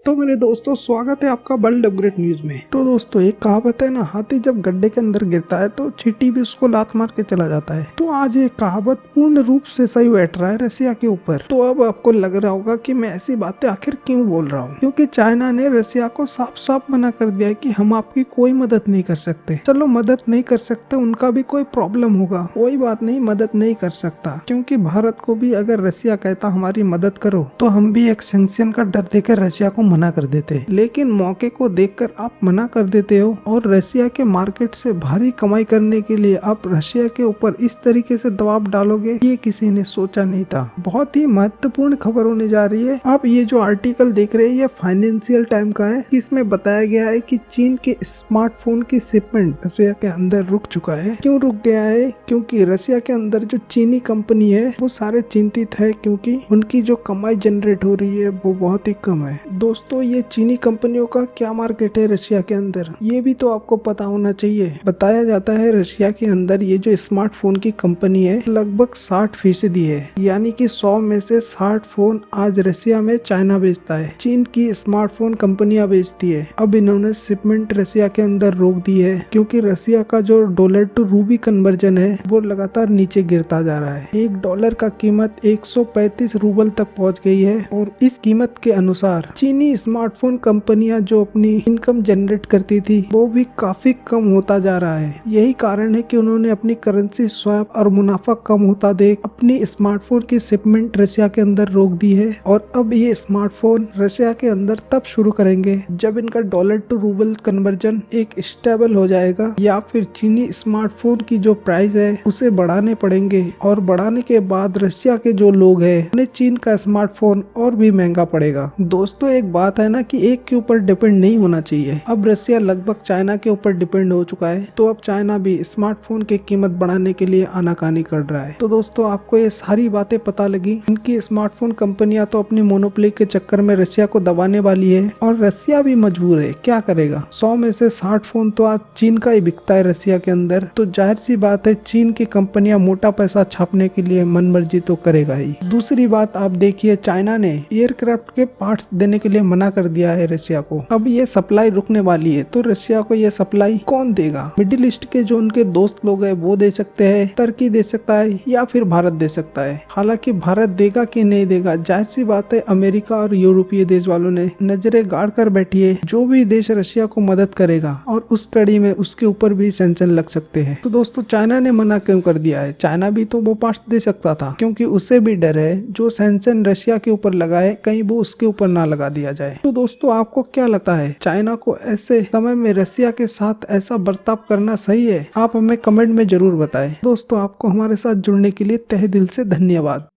तो मेरे दोस्तों, स्वागत है आपका वर्ल्ड अपग्रेड न्यूज में। तो दोस्तों, एक कहावत है ना, हाथी जब गड्ढे के अंदर गिरता है तो चींटी भी उसको लात मार के चला जाता है। तो आज ये कहावत पूर्ण रूप से सही बैठ रहा है रसिया के ऊपर। तो अब आपको लग रहा होगा कि मैं ऐसी बातें आखिर क्यों बोल रहा हूँ, क्योंकि चाइना ने रसिया को साफ साफ मना कर दिया है कि हम आपकी कोई मदद नहीं कर सकते। चलो मदद नहीं कर सकते, उनका भी कोई प्रॉब्लम होगा, कोई बात नहीं, मदद नहीं कर सकता, क्योंकि भारत को भी अगर रसिया कहता हमारी मदद करो तो हम भी एक सैंक्शन का डर देकर रसिया को मना कर देते। लेकिन मौके को देखकर आप मना कर देते हो और रसिया के मार्केट से भारी कमाई करने के लिए आप रसिया के ऊपर इस तरीके से दबाव डालोगे, ये किसी ने सोचा नहीं था। बहुत ही महत्वपूर्ण खबर होने जा रही है। आप ये जो आर्टिकल देख रहे हैं ये फाइनेंशियल टाइम का है। इसमें बताया गया है कि चीन के स्मार्टफोन की शिपमेंट रसिया के अंदर रुक चुका है। क्यों रुक गया है? क्योंकि रसिया के अंदर जो चीनी कंपनी है वो सारे चिंतित है, क्योंकि उनकी जो कमाई जनरेट हो रही है वो बहुत ही कम है। दोस्तों, ये चीनी कंपनियों का क्या मार्केट है रशिया के अंदर, ये भी तो आपको पता होना चाहिए। बताया जाता है रशिया के अंदर ये जो स्मार्टफोन की कंपनी है लगभग 60% है, यानी कि 100 में से 60 फोन आज रशिया में चाइना बेचता है, चीन की स्मार्टफोन कंपनियां बेचती है। अब इन्होंने शिपमेंट रशिया के अंदर रोक दी है, क्योंकि रशिया का जो डॉलर टू रूबी कन्वर्जन है वो लगातार नीचे गिरता जा रहा है। $1 का कीमत 135 रूबल तक पहुंच गई है और इस कीमत के अनुसार चीनी स्मार्टफोन कंपनियां जो अपनी इनकम जनरेट करती थी वो भी काफी कम होता जा रहा है। यही कारण है कि उन्होंने अपनी करेंसी स्वैप और मुनाफा कम होता देख अपनी स्मार्टफोन की शिपमेंट रशिया के अंदर रोक दी है। और अब ये स्मार्टफोन रशिया के अंदर तब शुरू करेंगे जब इनका डॉलर टू रूबल कन्वर्जन एक स्टेबल हो जाएगा, या फिर चीनी स्मार्टफोन की जो प्राइस है उसे बढ़ाने पड़ेंगे, और बढ़ाने के बाद रशिया के जो लोग हैं उन्हें चीन का स्मार्टफोन और भी महंगा पड़ेगा। दोस्तों, एक बात है ना कि एक के ऊपर डिपेंड नहीं होना चाहिए। अब रसिया लगभग चाइना के ऊपर डिपेंड हो चुका है, तो अब चाइना भी स्मार्टफोन की कीमत बढ़ाने के लिए आनाकानी कर रहा है। तो दोस्तों, आपको ये सारी बातें पता लगी। इनकी स्मार्टफोन कंपनियां तो अपनी मोनोपोली के चक्कर में रसिया को दबाने वाली है, और रसिया भी मजबूर है, क्या करेगा। 100 में से 60 फोन तो आज चीन का ही बिकता है रसिया के अंदर। तो जाहिर सी बात है चीन की कंपनियां मोटा पैसा छापने के लिए मनमर्जी तो करेगा ही। दूसरी बात आप देखिए, चाइना ने एयरक्राफ्ट के पार्ट्स देने के लिए मना कर दिया है रशिया को। अब ये सप्लाई रुकने वाली है, तो रशिया को ये सप्लाई कौन देगा? मिडिल ईस्ट के जो उनके दोस्त लोग हैं वो दे सकते हैं, तुर्की दे सकता है, या फिर भारत दे सकता है। हालांकि भारत देगा कि नहीं देगा, जाहिर सी बात है अमेरिका और यूरोपीय देश वालों ने नजरें गाड़ कर बैठी है। जो भी देश रशिया को मदद करेगा और उस कड़ी में उसके ऊपर भी सैंक्शन लग सकते हैं। तो दोस्तों, चाइना ने मना क्यों कर दिया है? चाइना भी तो वो पार्ट्स दे सकता था, क्योंकि उसे भी डर है जो सैंक्शन रशिया के ऊपर लगाए कहीं वो उसके ऊपर ना लगा दिया जाए। तो दोस्तों, आपको क्या लगता है, चाइना को ऐसे समय में रसिया के साथ ऐसा बर्ताव करना सही है? आप हमें कमेंट में जरूर बताएं। दोस्तों, आपको हमारे साथ जुड़ने के लिए तहे दिल से धन्यवाद।